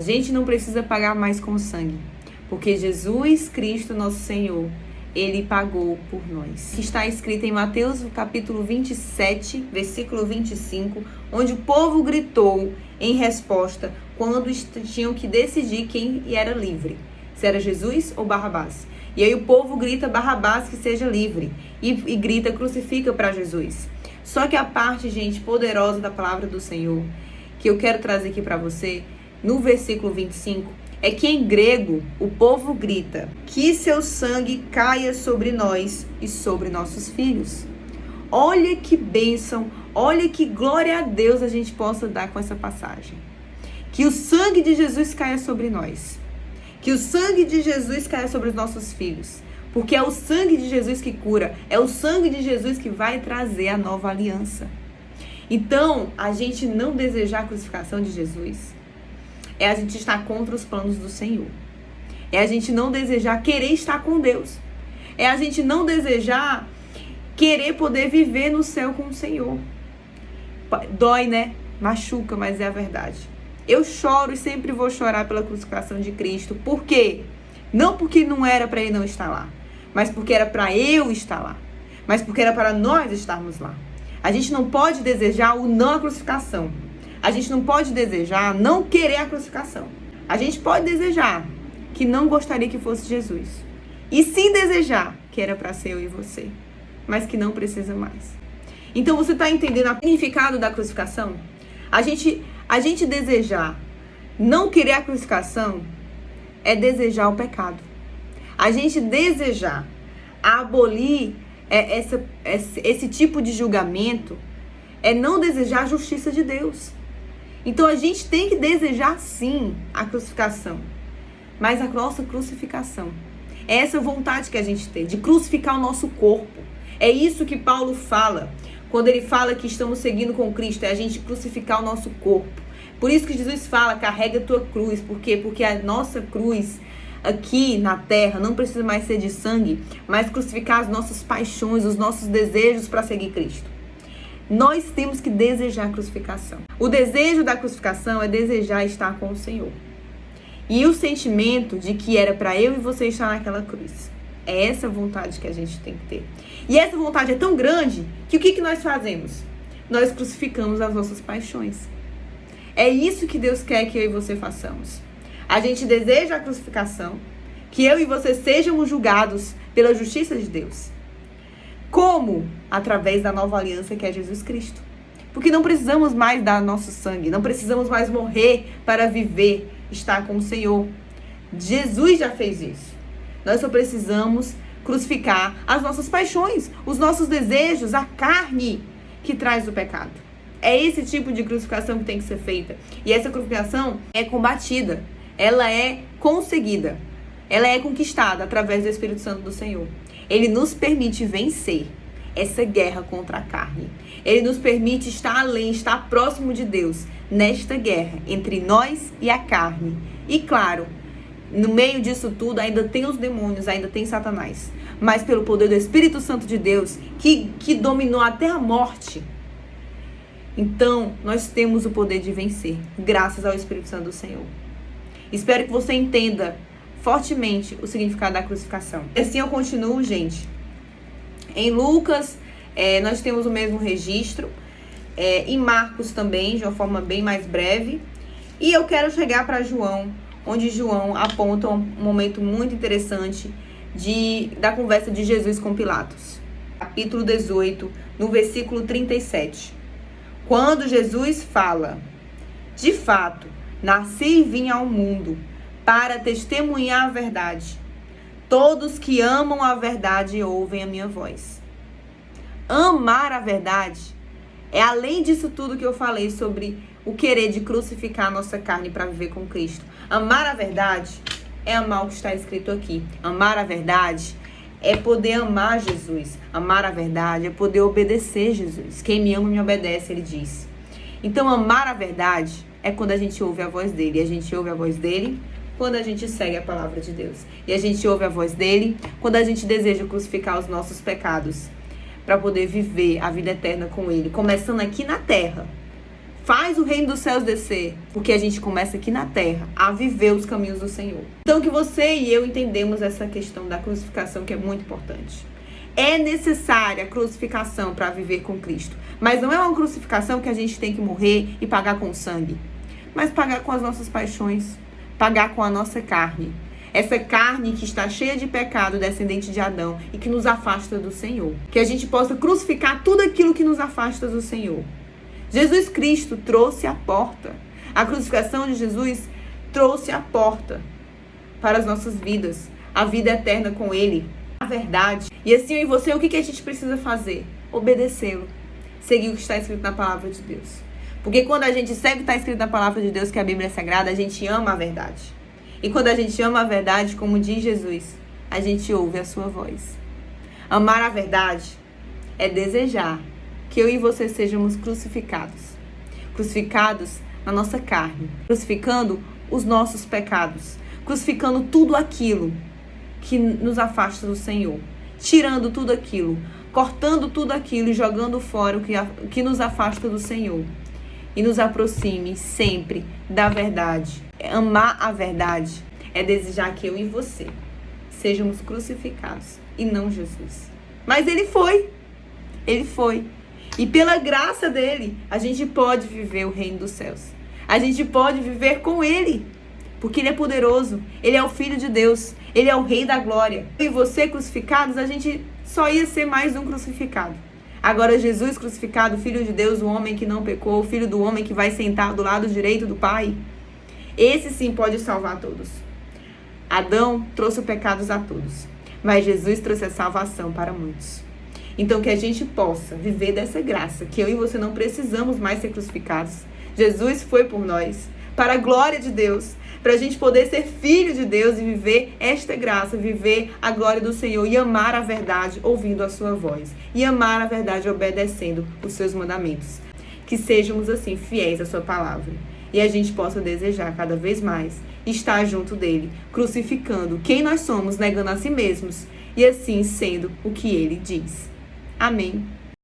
A gente não precisa pagar mais com sangue, porque Jesus Cristo, nosso Senhor, Ele pagou por nós. Que está escrito em Mateus capítulo 27, versículo 25, onde o povo gritou em resposta quando tinham que decidir quem era livre, se era Jesus ou Barrabás. E aí o povo grita Barrabás que seja livre e grita crucifica para Jesus. Só que a parte, gente, poderosa da palavra do Senhor, que eu quero trazer aqui para você, no versículo 25, é que em grego o povo grita que seu sangue caia sobre nós e sobre nossos filhos. Olha que bênção, olha que glória a Deus a gente possa dar com essa passagem. Que o sangue de Jesus caia sobre nós. Que o sangue de Jesus caia sobre os nossos filhos. Porque é o sangue de Jesus que cura. É o sangue de Jesus que vai trazer a nova aliança. Então, a gente não desejar a crucificação de Jesus é a gente estar contra os planos do Senhor. É a gente não desejar querer estar com Deus. É a gente não desejar querer poder viver no céu com o Senhor. Dói, né? Machuca, mas é a verdade. Eu choro e sempre vou chorar pela crucificação de Cristo. Por quê? Não porque não era para Ele não estar lá, mas porque era para eu estar lá. Mas porque era para nós estarmos lá. A gente não pode desejar o não a crucificação. A gente não pode desejar não querer a crucificação. A gente pode desejar que não gostaria que fosse Jesus. E sim desejar que era para ser eu e você. Mas que não precisa mais. Então você está entendendo o significado da crucificação? A gente desejar não querer a crucificação é desejar o pecado. A gente desejar abolir esse tipo de julgamento é não desejar a justiça de Deus. Então a gente tem que desejar sim a crucificação, mas a nossa crucificação é essa vontade que a gente tem de crucificar o nosso corpo. É isso que Paulo fala quando ele fala que estamos seguindo com Cristo, é a gente crucificar o nosso corpo. Por isso que Jesus fala, carrega a tua cruz. Por quê? Porque a nossa cruz aqui na terra não precisa mais ser de sangue, mas crucificar as nossas paixões, os nossos desejos para seguir Cristo. Nós temos que desejar a crucificação. O desejo da crucificação é desejar estar com o Senhor. E o sentimento de que era para eu e você estar naquela cruz. É essa vontade que a gente tem que ter. E essa vontade é tão grande que o que nós fazemos? Nós crucificamos as nossas paixões. É isso que Deus quer que eu e você façamos. A gente deseja a crucificação, que eu e você sejamos julgados pela justiça de Deus. Como? Através da nova aliança que é Jesus Cristo. Porque não precisamos mais dar nosso sangue, não precisamos mais morrer para viver, estar com o Senhor. Jesus já fez isso. Nós só precisamos crucificar as nossas paixões, os nossos desejos, a carne que traz o pecado. É esse tipo de crucificação que tem que ser feita. E essa crucificação é combatida, ela é conseguida, ela é conquistada através do Espírito Santo do Senhor. Ele nos permite vencer essa guerra contra a carne. Ele nos permite estar além, estar próximo de Deus nesta guerra entre nós e a carne. E claro, no meio disso tudo ainda tem os demônios, ainda tem Satanás. Mas pelo poder do Espírito Santo de Deus, que dominou até a morte, então nós temos o poder de vencer, graças ao Espírito Santo do Senhor. Espero que você entenda fortemente o significado da crucificação. Assim eu continuo, gente. Em Lucas, nós temos o mesmo registro. Em Marcos também, de uma forma bem mais breve. E eu quero chegar para João, onde João aponta um momento muito interessante da conversa de Jesus com Pilatos. Capítulo 18, no versículo 37. Quando Jesus fala, de fato, nasci e vim ao mundo para testemunhar a verdade. Todos que amam a verdade ouvem a minha voz. Amar a verdade é além disso tudo que eu falei sobre o querer de crucificar a nossa carne para viver com Cristo. Amar a verdade é amar o que está escrito aqui. Amar a verdade é poder amar Jesus. Amar a verdade é poder obedecer Jesus. Quem me ama me obedece, ele diz. Então amar a verdade é quando a gente ouve a voz dele. E a gente ouve a voz dele quando a gente segue a palavra de Deus. E a gente ouve a voz dele quando a gente deseja crucificar os nossos pecados para poder viver a vida eterna com ele. Começando aqui na terra, faz o reino dos céus descer, porque a gente começa aqui na terra a viver os caminhos do Senhor. Então que você e eu entendemos essa questão da crucificação, que é muito importante. É necessária a crucificação para viver com Cristo, mas não é uma crucificação que a gente tem que morrer e pagar com sangue, mas pagar com as nossas paixões, pagar com a nossa carne. Essa carne que está cheia de pecado, descendente de Adão, e que nos afasta do Senhor. Que a gente possa crucificar tudo aquilo que nos afasta do Senhor. Jesus Cristo trouxe a porta. A crucificação de Jesus trouxe a porta para as nossas vidas. A vida eterna com Ele. A verdade. E assim eu e você, o que a gente precisa fazer? Obedecê-lo. Seguir o que está escrito na palavra de Deus. Porque quando a gente segue o que está escrito na palavra de Deus, que a Bíblia é sagrada, a gente ama a verdade. E quando a gente ama a verdade, como diz Jesus, a gente ouve a sua voz. Amar a verdade é desejar que eu e você sejamos crucificados. Crucificados na nossa carne. Crucificando os nossos pecados. Crucificando tudo aquilo que nos afasta do Senhor. Tirando tudo aquilo. Cortando tudo aquilo e jogando fora o que nos afasta do Senhor. E nos aproxime sempre da verdade. Amar a verdade é desejar que eu e você sejamos crucificados e não Jesus. Mas Ele foi. Ele foi. E pela graça dele, a gente pode viver o reino dos céus. A gente pode viver com Ele. Porque Ele é poderoso. Ele é o Filho de Deus. Ele é o Rei da glória. Eu e você crucificados, a gente só ia ser mais um crucificado. Agora Jesus crucificado, Filho de Deus, o homem que não pecou, o Filho do homem que vai sentar do lado direito do Pai. Esse sim pode salvar todos. Adão trouxe pecados a todos, mas Jesus trouxe a salvação para muitos. Então que a gente possa viver dessa graça, que eu e você não precisamos mais ser crucificados. Jesus foi por nós, para a glória de Deus, para a gente poder ser filho de Deus e viver esta graça, viver a glória do Senhor e amar a verdade ouvindo a sua voz. E amar a verdade obedecendo os seus mandamentos. Que sejamos assim fiéis à sua palavra. E a gente possa desejar cada vez mais estar junto dele, crucificando quem nós somos, negando a si mesmos e assim sendo o que ele diz. Amém.